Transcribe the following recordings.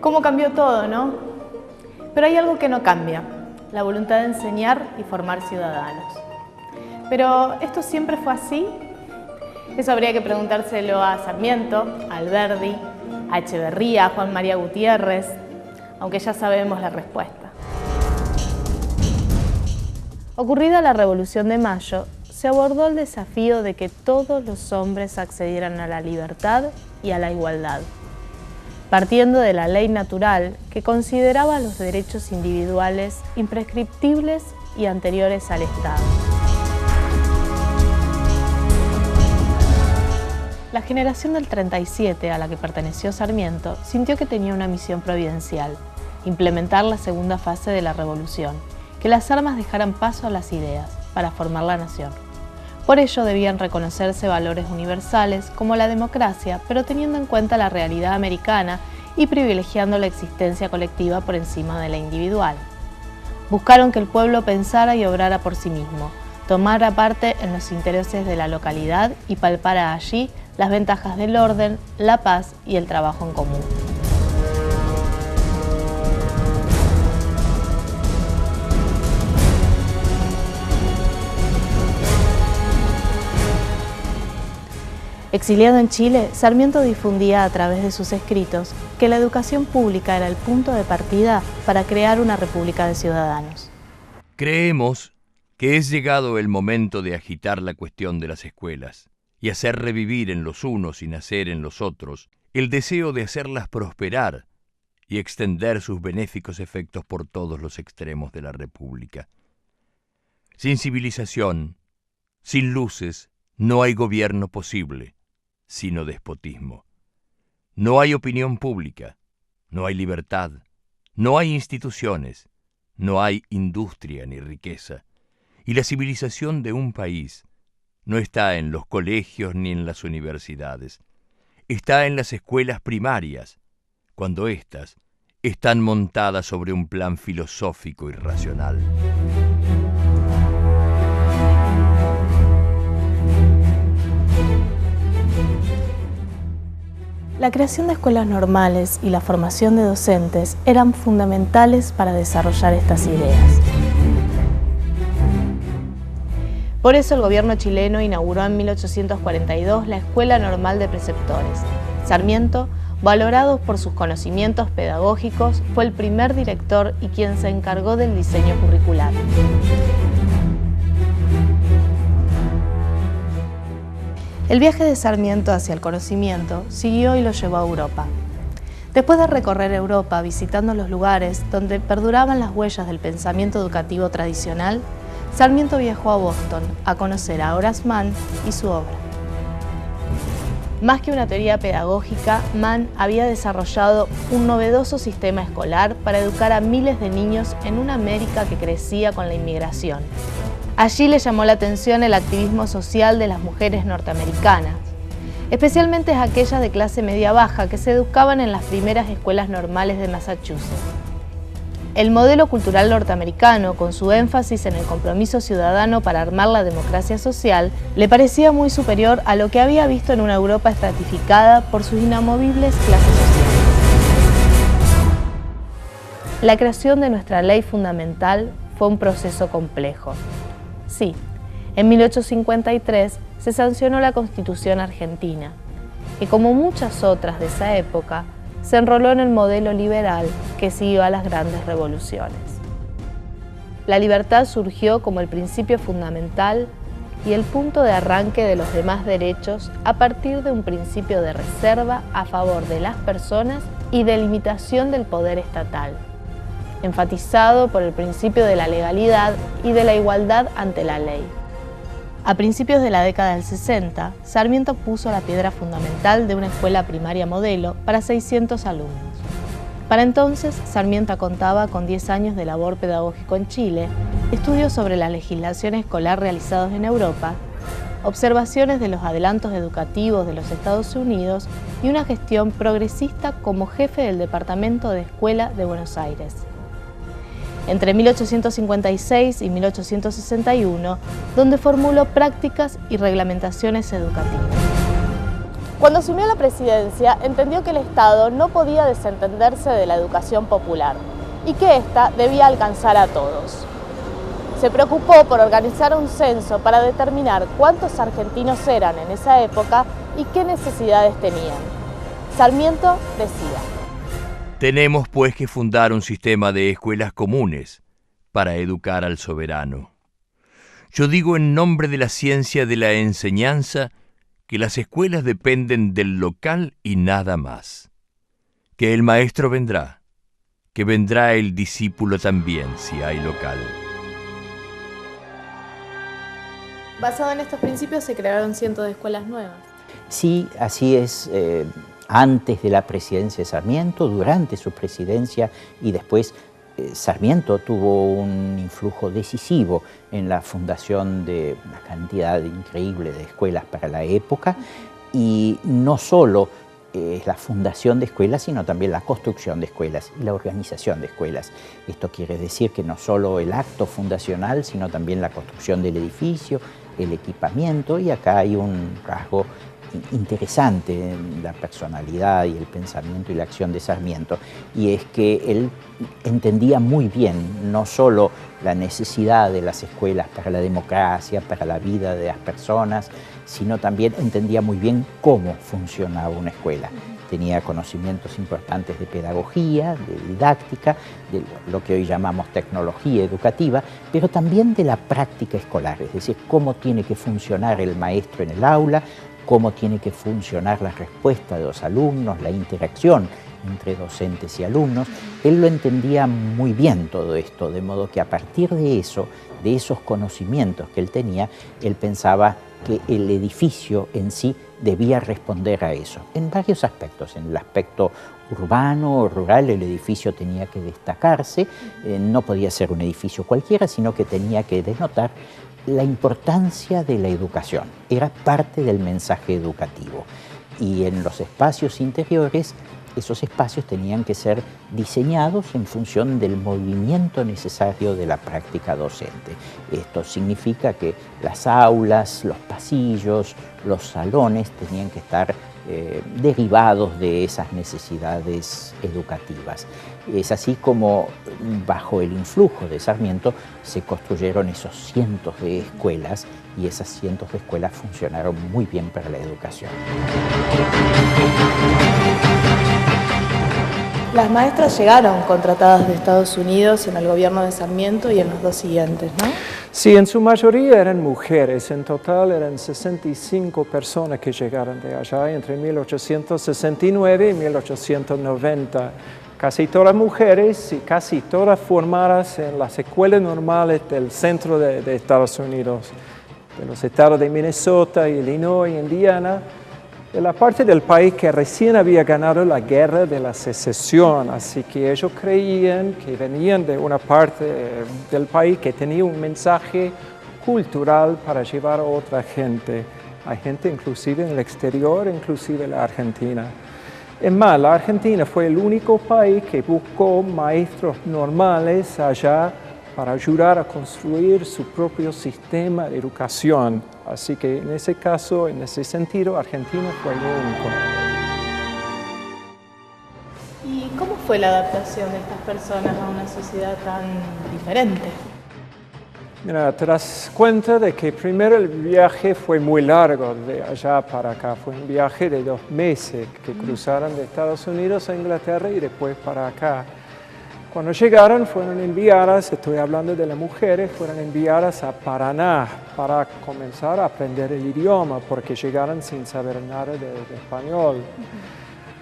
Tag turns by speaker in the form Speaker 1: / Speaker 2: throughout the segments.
Speaker 1: ¿Cómo cambió todo, no? Pero hay algo que no cambia, la voluntad de enseñar y formar ciudadanos. Pero, ¿esto siempre fue así? Eso habría que preguntárselo a Sarmiento, a Alberdi, a Echeverría, a Juan María Gutiérrez, aunque ya sabemos la respuesta. Ocurrida la Revolución de Mayo, se abordó el desafío de que todos los hombres accedieran a la libertad y a la igualdad, partiendo de la ley natural que consideraba los derechos individuales imprescriptibles y anteriores al Estado. La generación del 37, a la que perteneció Sarmiento, sintió que tenía una misión providencial: implementar la segunda fase de la revolución, que las armas dejaran paso a las ideas para formar la nación. Por ello debían reconocerse valores universales como la democracia, pero teniendo en cuenta la realidad americana y privilegiando la existencia colectiva por encima de la individual. Buscaron que el pueblo pensara y obrara por sí mismo, tomara parte en los intereses de la localidad y palpara allí las ventajas del orden, la paz y el trabajo en común. Exiliado en Chile, Sarmiento difundía a través de sus escritos que la educación pública era el punto de partida para crear una república de ciudadanos.
Speaker 2: Creemos que es llegado el momento de agitar la cuestión de las escuelas y hacer revivir en los unos y nacer en los otros el deseo de hacerlas prosperar y extender sus benéficos efectos por todos los extremos de la República. Sin civilización, sin luces, no hay gobierno posible, sino despotismo. No hay opinión pública, no hay libertad, no hay instituciones, no hay industria ni riqueza. Y la civilización de un país no está en los colegios ni en las universidades, está en las escuelas primarias, cuando éstas están montadas sobre un plan filosófico y racional.
Speaker 1: La creación de escuelas normales y la formación de docentes eran fundamentales para desarrollar estas ideas. Por eso el gobierno chileno inauguró en 1842 la Escuela Normal de Preceptores. Sarmiento, valorado por sus conocimientos pedagógicos, fue el primer director y quien se encargó del diseño curricular. El viaje de Sarmiento hacia el conocimiento siguió y lo llevó a Europa. Después de recorrer Europa visitando los lugares donde perduraban las huellas del pensamiento educativo tradicional, Sarmiento viajó a Boston a conocer a Horace Mann y su obra. Más que una teoría pedagógica, Mann había desarrollado un novedoso sistema escolar para educar a miles de niños en una América que crecía con la inmigración. Allí le llamó la atención el activismo social de las mujeres norteamericanas, especialmente aquellas de clase media-baja que se educaban en las primeras escuelas normales de Massachusetts. El modelo cultural norteamericano, con su énfasis en el compromiso ciudadano para armar la democracia social, le parecía muy superior a lo que había visto en una Europa estratificada por sus inamovibles clases sociales. La creación de nuestra ley fundamental fue un proceso complejo. Sí, en 1853 se sancionó la Constitución argentina, que como muchas otras de esa época, se enroló en el modelo liberal que siguió a las grandes revoluciones. La libertad surgió como el principio fundamental y el punto de arranque de los demás derechos a partir de un principio de reserva a favor de las personas y de limitación del poder estatal, enfatizado por el principio de la legalidad y de la igualdad ante la ley. A principios de la década del 60, Sarmiento puso la piedra fundamental de una escuela primaria modelo para 600 alumnos. Para entonces, Sarmiento contaba con 10 años de labor pedagógico en Chile, estudios sobre la legislación escolar realizados en Europa, observaciones de los adelantos educativos de los Estados Unidos y una gestión progresista como jefe del Departamento de Escuela de Buenos Aires. Entre 1856 y 1861, donde formuló prácticas y reglamentaciones educativas. Cuando asumió la presidencia, entendió que el Estado no podía desentenderse de la educación popular y que ésta debía alcanzar a todos. Se preocupó por organizar un censo para determinar cuántos argentinos eran en esa época y qué necesidades tenían. Sarmiento decía:
Speaker 2: tenemos pues que fundar un sistema de escuelas comunes para educar al soberano. Yo digo en nombre de la ciencia de la enseñanza que las escuelas dependen del local y nada más. Que el maestro vendrá, que vendrá el discípulo también si hay local.
Speaker 1: Basado en estos principios se crearon cientos de escuelas nuevas.
Speaker 3: Sí, así es. Antes de la presidencia de Sarmiento, durante su presidencia y después, Sarmiento tuvo un influjo decisivo en la fundación de una cantidad increíble de escuelas para la época, y no solo la fundación de escuelas, sino también la construcción de escuelas y la organización de escuelas. Esto quiere decir que no solo el acto fundacional, sino también la construcción del edificio, el equipamiento, y acá hay un rasgo interesante en la personalidad y el pensamiento y la acción de Sarmiento, y es que él entendía muy bien no solo la necesidad de las escuelas para la democracia, para la vida de las personas, sino también entendía muy bien cómo funcionaba una escuela. Tenía conocimientos importantes de pedagogía, de didáctica, de lo que hoy llamamos tecnología educativa, pero también de la práctica escolar, es decir, cómo tiene que funcionar el maestro en el aula, cómo tiene que funcionar la respuesta de los alumnos, la interacción entre docentes y alumnos. Él lo entendía muy bien todo esto, de modo que a partir de eso, de esos conocimientos que él tenía, él pensaba que el edificio en sí debía responder a eso, en varios aspectos. En el aspecto urbano o rural, el edificio tenía que destacarse, no podía ser un edificio cualquiera, sino que tenía que denotar la importancia de la educación, era parte del mensaje educativo. Y en los espacios interiores, esos espacios tenían que ser diseñados en función del movimiento necesario de la práctica docente. Esto significa que las aulas, los pasillos, los salones tenían que estar derivados de esas necesidades educativas. Es así como, bajo el influjo de Sarmiento, se construyeron esos cientos de escuelas, y esas cientos de escuelas funcionaron muy bien para la educación.
Speaker 1: Las maestras llegaron contratadas de Estados Unidos en el gobierno de Sarmiento y en los dos siguientes, ¿no?
Speaker 4: Sí, en su mayoría eran mujeres. En total eran 65 personas que llegaron de allá entre 1869 y 1890. Casi todas mujeres y casi todas formadas en las escuelas normales del centro de Estados Unidos, de los estados de Minnesota, Illinois, Indiana, de la parte del país que recién había ganado la guerra de la secesión. Así que ellos creían que venían de una parte del país que tenía un mensaje cultural para llevar a otra gente. Hay gente inclusive en el exterior, inclusive en la Argentina. Es más, la Argentina fue el único país que buscó maestros normales allá para ayudar a construir su propio sistema de educación. Así que en ese caso, en ese sentido, Argentina fue el único.
Speaker 1: ¿Y cómo fue la adaptación de estas personas a una sociedad tan diferente?
Speaker 4: Mira, te das cuenta de que primero el viaje fue muy largo de allá para acá. Fue un viaje de 2 meses que cruzaron de Estados Unidos a Inglaterra y después para acá. Cuando llegaron fueron enviadas, estoy hablando de las mujeres, fueron enviadas a Paraná para comenzar a aprender el idioma, porque llegaron sin saber nada de español.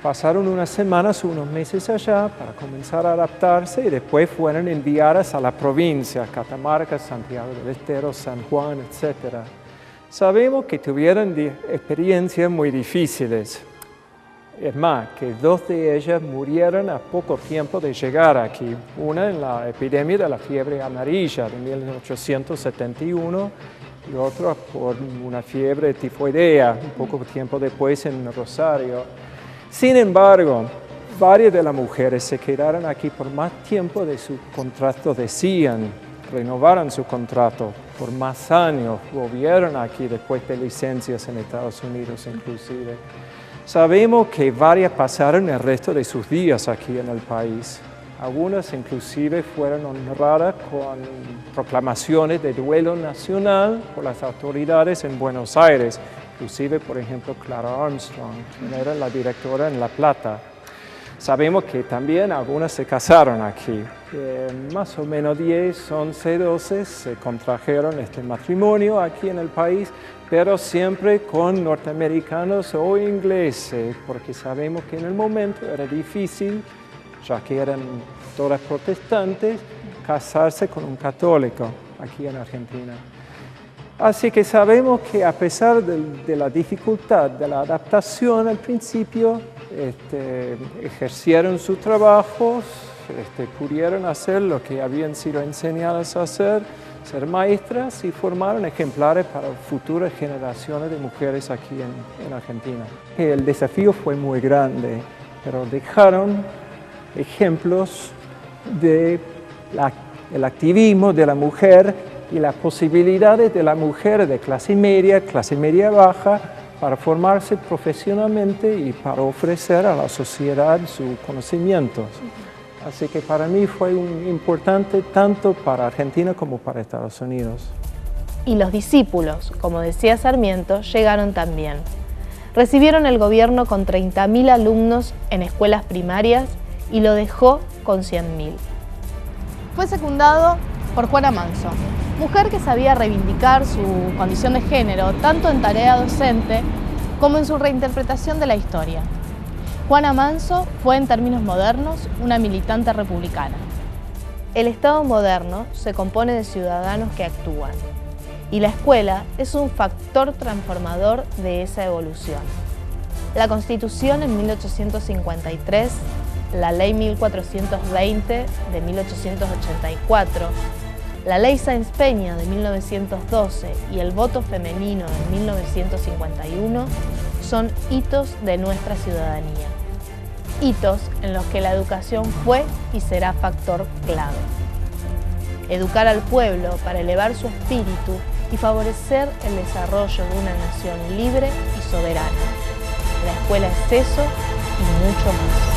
Speaker 4: Pasaron unas semanas, unos meses allá para comenzar a adaptarse, y después fueron enviadas a la provincia, Catamarca, Santiago del Estero, San Juan, etc. Sabemos que tuvieron experiencias muy difíciles. Es más, que 2 de ellas murieron a poco tiempo de llegar aquí. Una en la epidemia de la fiebre amarilla de 1871 y otra por una fiebre tifoidea, un poco tiempo después en Rosario. Sin embargo, varias de las mujeres se quedaron aquí por más tiempo de su contrato, decían, renovaron su contrato por más años, volvieron aquí después de licencias en Estados Unidos inclusive. Sabemos que varias pasaron el resto de sus días aquí en el país. Algunas inclusive fueron honradas con proclamaciones de duelo nacional por las autoridades en Buenos Aires, inclusive, por ejemplo, Clara Armstrong, quien era la directora en La Plata. Sabemos que también algunas se casaron aquí. Más o menos 10, 11, 12 se contrajeron este matrimonio aquí en el país, pero siempre con norteamericanos o ingleses, porque sabemos que en el momento era difícil, ya que eran todas protestantes, casarse con un católico aquí en Argentina. Así que sabemos que a pesar de la dificultad de la adaptación al principio, ejercieron sus trabajos, pudieron hacer lo que habían sido enseñadas a hacer, ser maestras y formaron ejemplares para futuras generaciones de mujeres aquí en Argentina. El desafío fue muy grande, pero dejaron ejemplos del activismo de la mujer y las posibilidades de la mujer de clase media baja, para formarse profesionalmente y para ofrecer a la sociedad sus conocimientos. Así que para mí fue importante tanto para Argentina como para Estados Unidos.
Speaker 1: Y los discípulos, como decía Sarmiento, llegaron también. Recibieron el gobierno con 30.000 alumnos en escuelas primarias y lo dejó con 100.000. Fue secundado por Juana Manso, mujer que sabía reivindicar su condición de género tanto en tarea docente como en su reinterpretación de la historia. Juana Manso fue, en términos modernos, una militante republicana. El Estado moderno se compone de ciudadanos que actúan, y la escuela es un factor transformador de esa evolución. La Constitución en 1853, la Ley 1420 de 1884, la Ley Sáenz Peña de 1912 y el voto femenino en 1951 son hitos de nuestra ciudadanía. Hitos en los que la educación fue y será factor clave. Educar al pueblo para elevar su espíritu y favorecer el desarrollo de una nación libre y soberana. La escuela es eso y mucho más.